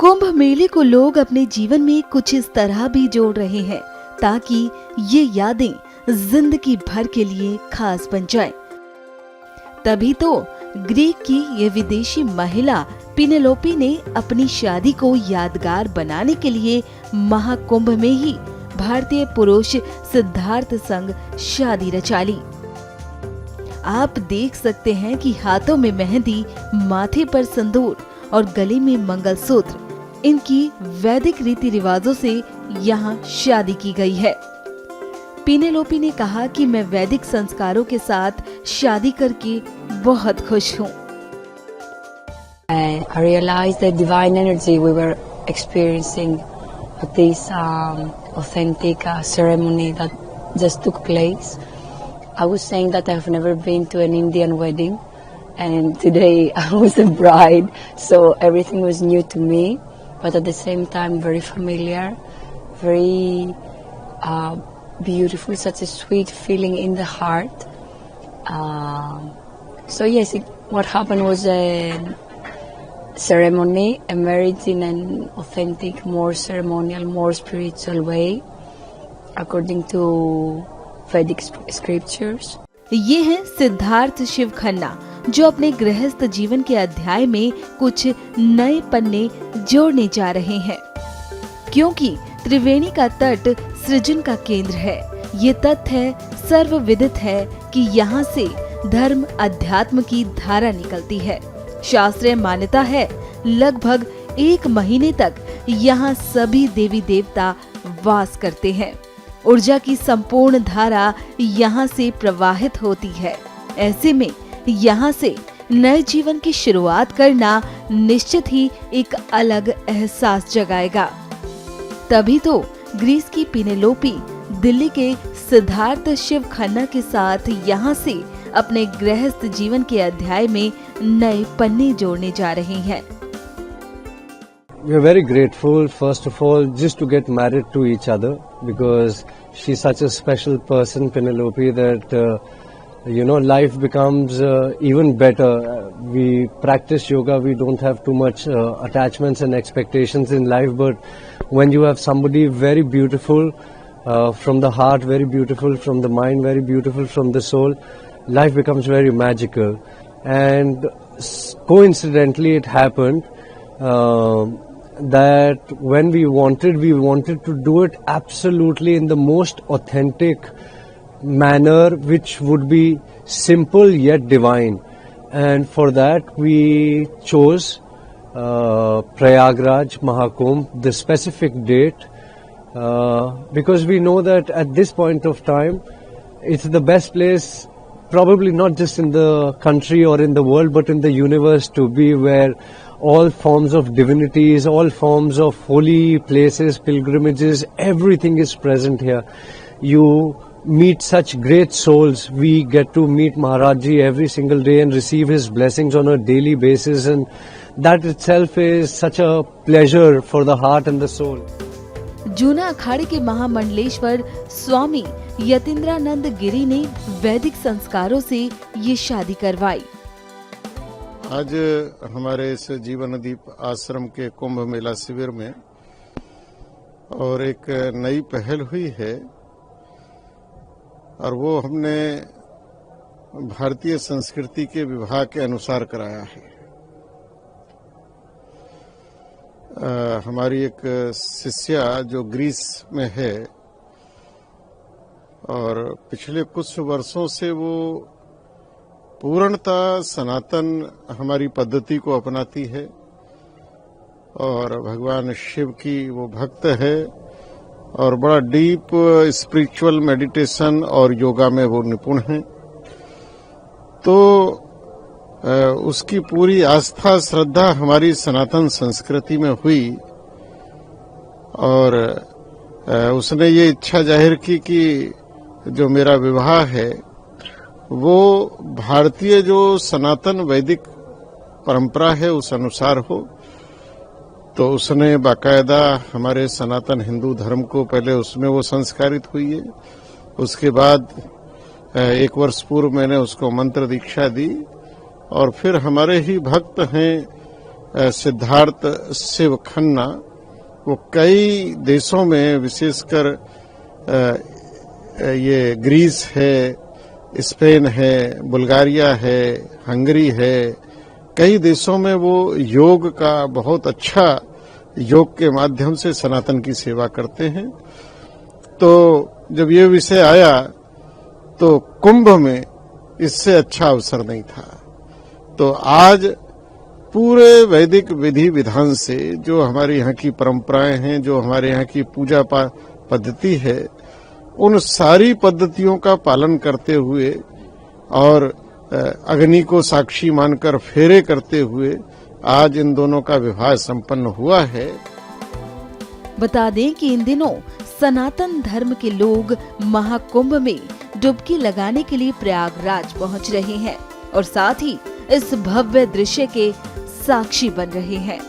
कुंभ मेले को लोग अपने जीवन में कुछ इस तरह भी जोड़ रहे हैं ताकि ये यादें जिंदगी भर के लिए खास बन जाएं। तभी तो ग्रीक की ये विदेशी महिला पिनेलोपी ने अपनी शादी को यादगार बनाने के लिए महाकुंभ में ही भारतीय पुरुष सिद्धार्थ संग शादी रचा ली। आप देख सकते हैं कि हाथों में मेहंदी, माथे पर सिंदूर और गले में मंगलसूत्र, इनकी वैदिक रीति रिवाजों से यहाँ शादी की गई है। पिनेलोपी ने कहा कि मैं वैदिक संस्कारों के साथ शादी करके बहुत खुश हूँ। I realized the divine energy we were experiencing at this authentic ceremony that just took place. I was saying that I have never been to an Indian wedding, and today I was a bride, so everything was new to me, but at the same time very familiar, very beautiful, such a sweet feeling in the heart. So yes, what happened was a ceremony, a marriage in an authentic, more ceremonial, more spiritual way, according to Vedic scriptures. ये हैं सिद्धार्थ शिव खन्ना, जो अपने गृहस्थ जीवन के अध्याय में कुछ नए पन्ने जोड़ने जा रहे हैं। क्योंकि त्रिवेणी का तट सृजन का केंद्र है। ये तथ्य सर्वविदित है कि यहाँ से धर्म अध्यात्म की धारा निकलती है। शास्त्रीय मान्यता है लगभग 1 महीने तक यहाँ सभी देवी देवता वास करते हैं। ऊर्जा की संपूर्ण धारा यहाँ से प्रवाहित होती है। ऐसे में यहाँ से नए जीवन की शुरुआत करना निश्चित ही एक अलग एहसास जगाएगा। तभी तो ग्रीस की पिनेलोपी दिल्ली के सिद्धार्थ शिव खन्ना के साथ यहाँ से अपने गृहस्थ जीवन के अध्याय में नए पन्ने जोड़ने जा रहे हैं। We are very grateful, first of all, just to get married to each other, because she's such a special person, Penelope, that life becomes even better. We practice yoga, we don't have too much attachments and expectations in life, but when you have somebody very beautiful from the heart, very beautiful from the mind, very beautiful from the soul, life becomes very magical. And coincidentally it happened that when we wanted to do it absolutely in the most authentic manner, which would be simple yet divine. And for that we chose Prayagraj Mahakumbh, the specific date, because we know that at this point of time it's the best place, probably not just in the country or in the world, but in the universe to be, where all forms of divinities, all forms of holy places, pilgrimages, everything is present here. You meet such great souls. We get to meet Maharaj-ji every single day and receive his blessings on a daily basis, and that itself is such a pleasure for the heart and the soul. जूना अखाड़े के महामंडलेश्वर स्वामी यतीन्द्रानंद गिरी ने वैदिक संस्कारों से ये शादी करवाई। आज हमारे इस जीवनदीप आश्रम के कुंभ मेला शिविर में और एक नई पहल हुई है, और वो हमने भारतीय संस्कृति के विभाग के अनुसार कराया है। हमारी एक शिष्या जो ग्रीस में है और पिछले कुछ वर्षों से वो पूर्णतः सनातन हमारी पद्धति को अपनाती है और भगवान शिव की वो भक्त है और बड़ा डीप स्पिरिचुअल मेडिटेशन और योगा में वो निपुण है। तो उसकी पूरी आस्था श्रद्धा हमारी सनातन संस्कृति में हुई और उसने ये इच्छा जाहिर की कि जो मेरा विवाह है वो भारतीय जो सनातन वैदिक परंपरा है उस अनुसार हो। तो उसने बाकायदा हमारे सनातन हिंदू धर्म को पहले उसमें वो संस्कारित हुई है। उसके बाद 1 वर्ष पूर्व मैंने उसको मंत्र दीक्षा दी और फिर हमारे ही भक्त हैं सिद्धार्थ शिव खन्ना। वो कई देशों में, विशेषकर ये ग्रीस है, स्पेन है, बुल्गारिया है, हंगरी है, कई देशों में वो योग का बहुत अच्छा, योग के माध्यम से सनातन की सेवा करते हैं। तो जब ये विषय आया तो कुंभ में इससे अच्छा अवसर नहीं था। तो आज पूरे वैदिक विधि विधान से, जो हमारे यहाँ की परंपराएं हैं, जो हमारे यहाँ की पूजा पद्धति है, उन सारी पद्धतियों का पालन करते हुए और अग्नि को साक्षी मानकर फेरे करते हुए आज इन दोनों का विवाह संपन्न हुआ है। बता दें कि इन दिनों सनातन धर्म के लोग महाकुंभ में डुबकी लगाने के लिए प्रयागराज पहुंच रहे हैं और साथ ही इस भव्य दृश्य के साक्षी बन रहे हैं।